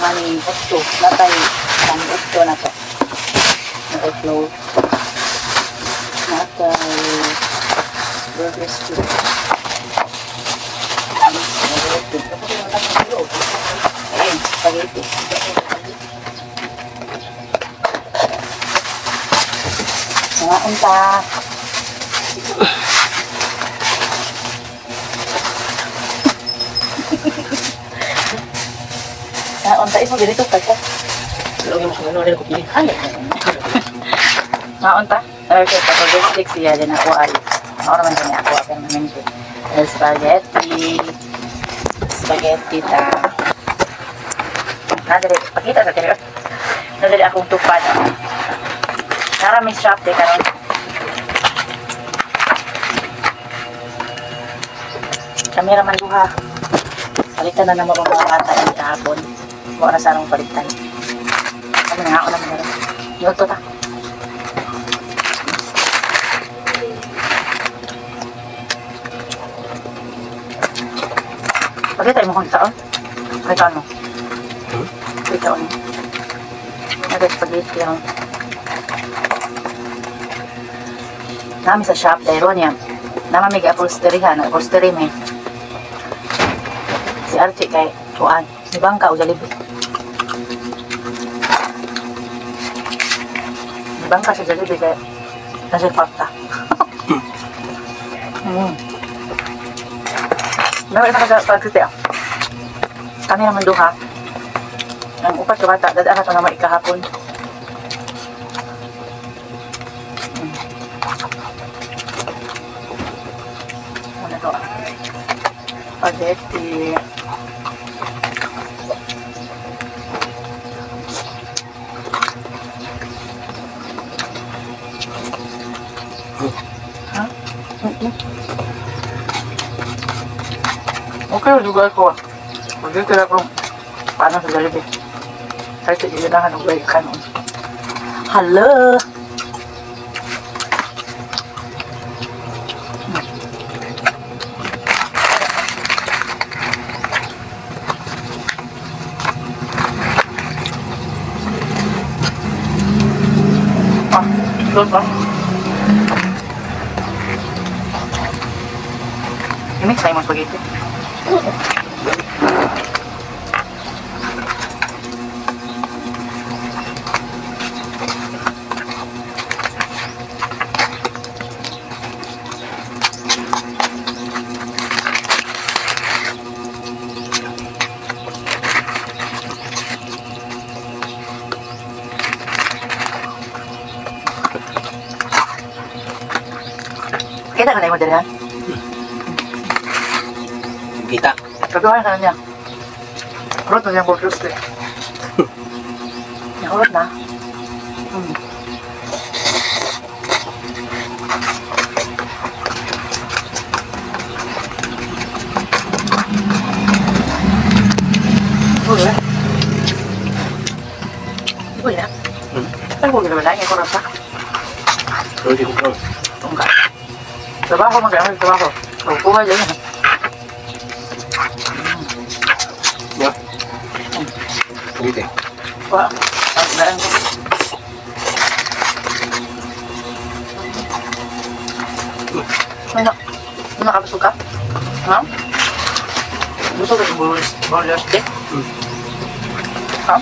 kami gusto. Natay kami gusto na to. Natay flow. Natay burger stew. Ayun, spaghetti. Mga unta. Unta mo ganito kaka. Lagi mo sa ano ko pili. Ay. Unta. Okay, tapos stick siya din ako ay. Ora man niya ako permanente. Spaghetti. Spaghetti ta. Nadali pakita sa tiro. Nadali akong tupad. Nara may shop de karon. Kamera man duha. Palitan na naman mga bata ng kahapon. Mga na sarang palitan. Ano nga ako naman naman. Yun to ta. Pagkita mo kung saan? Kahit ano? Kahit ano? Nag-spaghetti yun. Nami sa shop dahil niya. Namamig upholstery ha. Upholstery may. Si Archie kay Tuan. Di bangka o Jollibee? Di bangka sa Jollibee kaya nasa fakta. Naman na pagkiti ah. Kami naman duha. Ang upat ka bata, dadaan na ito naman ikahapon. Ano ito ah? Spaghetti. Okay juga ako. Magkita na kung paano sa Jollibee. Kahit sa ilunahan ng bayi kanon. Hello! Doon ba? I-mix tayo mga spaghetti. Kita ka na yung madalihan? Kita. Kagawain ka na niya. Kurot na niyang burger steak. Kurot na. Boleh. Boleh. Kan boleh wala nga kurot pa. Hindi ko kurot. Enggak. Trabaho magkano trabaho. Kuha dyan. Ya. Gitu. Wah, tandaan ko. Ano nakapasuka? Ha? Gusto ko yung burger steak? Ha?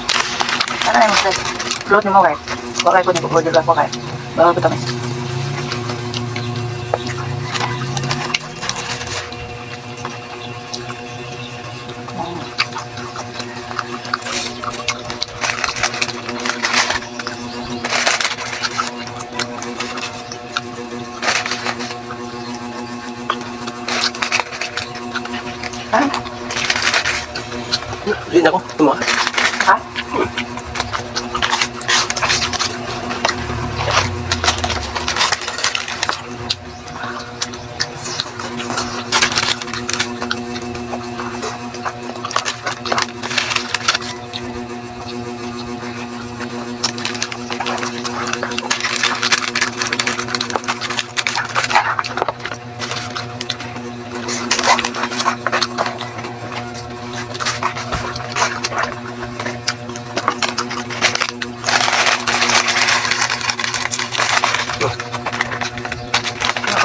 Ano na yung steak? Float ni mo kayo. Bakay ko niyo burger lang po kayo. Bakal ko tamis. Hindi na ako. Tumakas. Ha?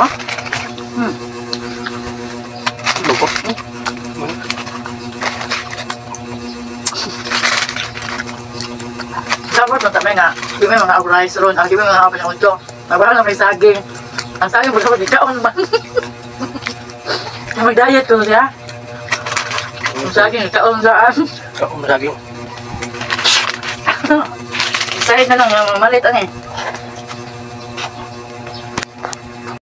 Ha? Luko. Dapat matapay nga, di may mga rice ron, di may mga apel ng uto. Nabahan na may saging. Ang saging mo dapat ikaon ba? Mag-diet ko siya. Ang saging, ikaon saan. Ako masaging. Sahid na lang, mamalit ano eh.